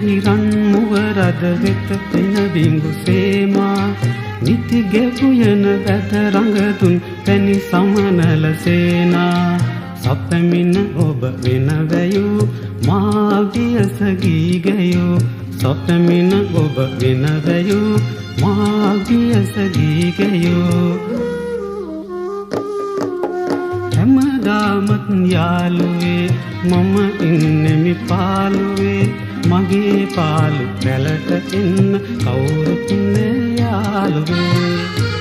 හිරන් මුව රද වෙත එන බිඟු සේමා නිති ගෙපුයන වැද රඟතුන් පැණි සමනල සේනා සප්පමින ඔබ වෙන වැයූ මා වියස ගී ගැයූ සප්පමින ඔබ වෙන වැයූ මා වියස ගී ගැයූ හැමදාමත් යාළුවේ මම ඉන්නෙමි පාළුවේ මගේ පාළු පැලට එන්න කවුරුත් නෑ යාළුවේ